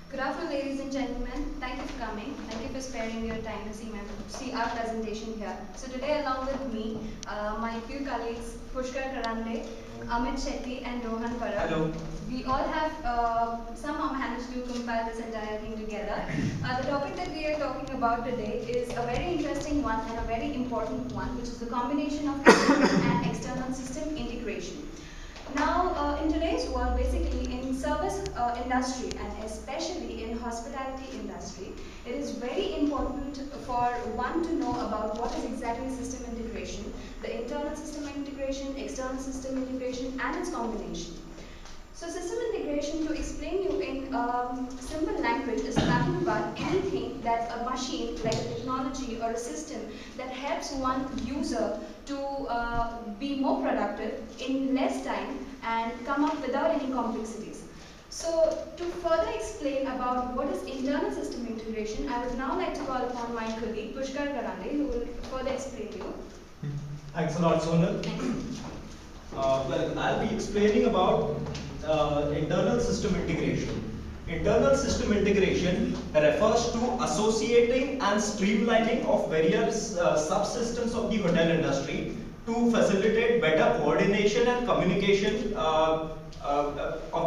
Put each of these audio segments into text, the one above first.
Good afternoon, ladies and gentlemen. Thank you for coming. Thank you for sparing your time to see our presentation here. So today, along with me, my few colleagues, Pushkar Karande, Amit Shetty, and Rohan Parab. Hello. We all have somehow managed to compile this entire thing together. The topic that we are talking about today is a very interesting one and a very important one, which is the combination of internal and external system integration. Now, in today's world, basically in service industry and especially in hospitality industry, it is very important for one to know about what is exactly system integration, the internal system integration, external system integration, and its combination. So system integration, to explain you in simple language, is nothing but anything that a machine, like a technology or a system, that helps one user to be more productive in less time and come up without any complexities. So to further explain about what is internal system integration, I would now like to call upon my colleague Pushkar Karande, who will further explain you. Thanks a lot, Sonal. Well, I'll be explaining about internal system integration. Internal system integration refers to associating and streamlining of various subsystems of the hotel industry to facilitate better coordination and communication of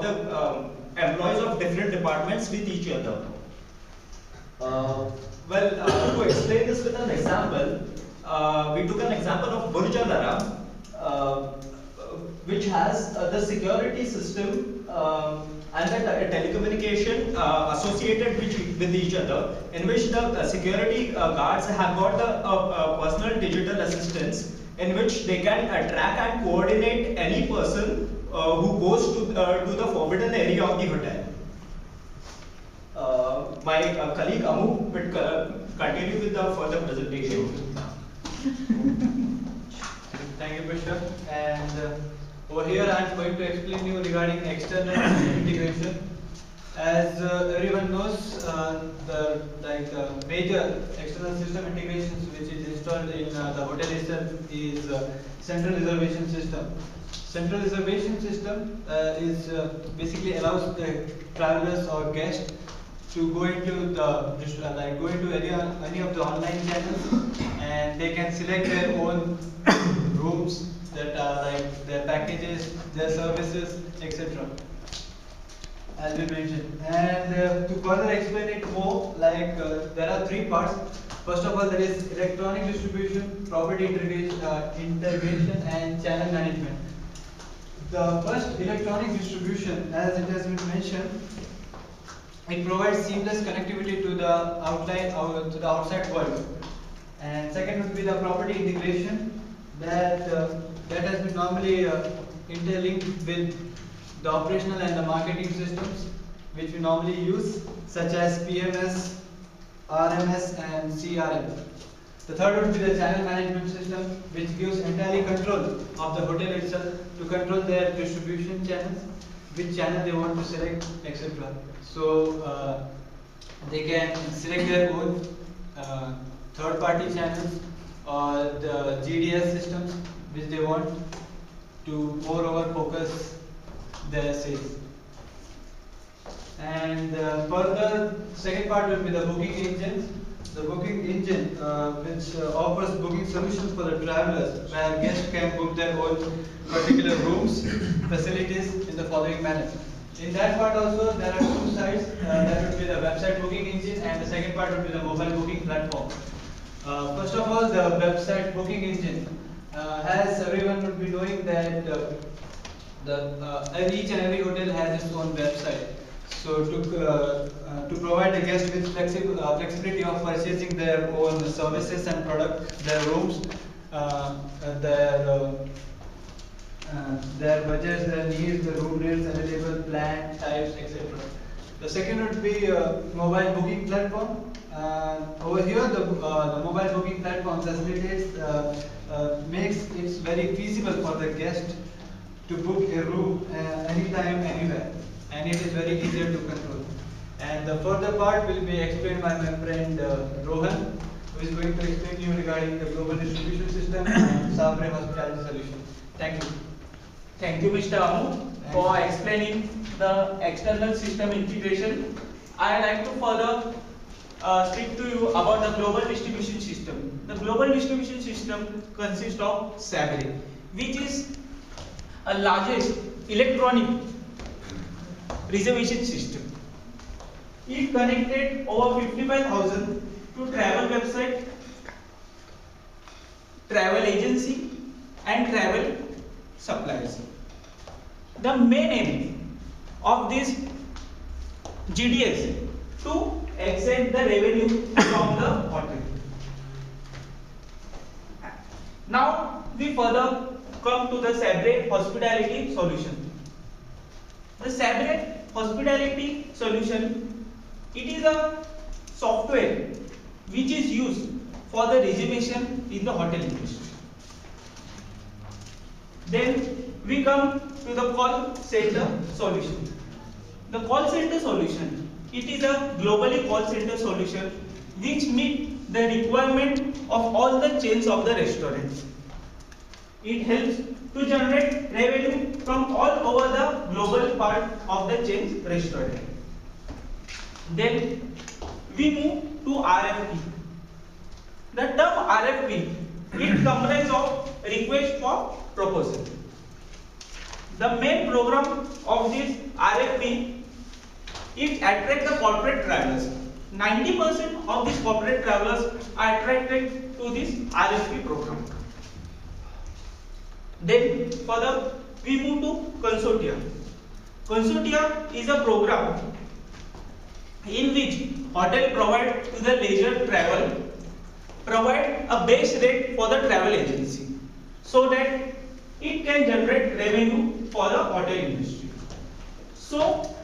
the employees of different departments with each other. To explain this with an example, we took an example of Burj Al Arab, which has the security system and the telecommunication associated with each other, in which the security guards have got the personal digital assistants, in which they can track and coordinate any person who goes to the forbidden area of the hotel. My colleague Amu will continue with the further presentation. Thank you, Pushkar. And over here, I am going to explain you regarding external integration. As everyone knows, the major external system integrations which is installed in the hotel itself is central reservation system. Central reservation system is basically allows the travelers or guests to go into any of the online channels, and they can select their own rooms that are like their packages, their services, etc. As we mentioned. And to further explain it more, there are three parts. First of all, there is electronic distribution, property integration, and channel management. The first, electronic distribution, as it has been mentioned, it provides seamless connectivity to the outside world. And second would be the property integration, that has been normally interlinked with the operational and the marketing systems which we normally use, such as PMS, RMS, and CRM. The third would be the channel management system, which gives entirely control of the hotel itself to control their distribution channels, which channel they want to select, etc. So they can select their own third-party channels or the GDS systems which they want to moreover focus their sales. And further, second part will be the booking engine. The booking engine which offers booking solutions for the travelers, where guests can book their own particular rooms, facilities in the following manner. In that part also, there are two sides. That would be the website booking engine, and the second part would be the mobile booking platform. First of all, the website booking engine, as everyone would be knowing that each and every hotel has its own website. So to provide the guest with flexibility of purchasing their own services and product, their rooms, their budgets, their needs, the room rates available, plan types, etc. The second would be mobile booking platform. Over here, the mobile booking platform facilitates, makes it very feasible for the guest to book a room anytime, anywhere, and it is very easier to control. And the further part will be explained by my friend Rohan, who is going to explain to you regarding the global distribution system and Sabre hospitality solution. Thank you. Thank you, Mr. Amu, for explaining the external system integration. I like to further speak to you about the global distribution system. The global distribution system consists of SABRE, which is a largest electronic reservation system. It connected over 55,000 to travel website, travel agency and travel suppliers. The main aim of this GDS to extract the revenue from the hotel. Now we further come to the SABRE hospitality solution. The SABRE hospitality solution, it is a software which is used for the reservation in the hotel industry. Then we come to the call center solution. The call center solution, it is a globally call center solution which meet the requirement of all the chains of the restaurants. It helps to generate revenue from all over the global part of the chain restaurant. Then we move to RFP. The term RFP, it comprises of request for proposal. The main program of this RFP, it attracts the corporate travelers. 90% of these corporate travelers are attracted to this RFP program. Then further we move to consortia. Consortia is a program in which hotel provide to the leisure travel, provide a base rate for the travel agency so that it can generate revenue for the hotel industry. So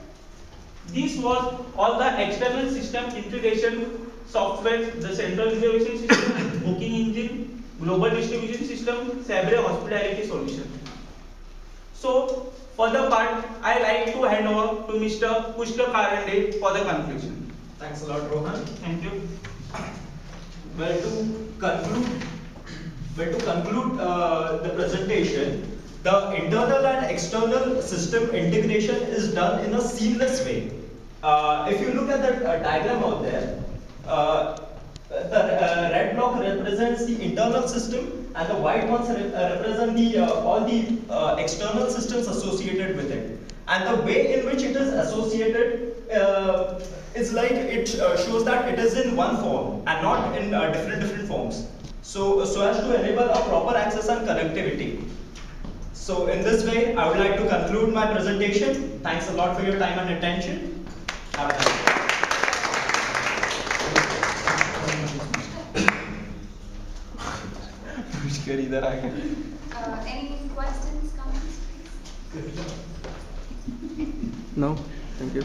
this was all the external system integration software, the central reservation system, booking engine, global distribution system, SABRE hospitality solution. So further part, I like to hand over to Mr. Pushkar Karande for the conclusion. Thanks a lot, Rohan. Thank you. Well, to conclude the presentation, the internal and external system integration is done in a seamless way. If you look at the diagram out there, the red block represents the internal system and the white ones represent the all the external systems associated with it. And the way in which it is associated is like it shows that it is in one form and not in different forms. So as to enable a proper access and connectivity. So in this way, I would like to conclude my presentation. Thanks a lot for your time and attention. Have a nice day. Any questions, comments, please? No, thank you.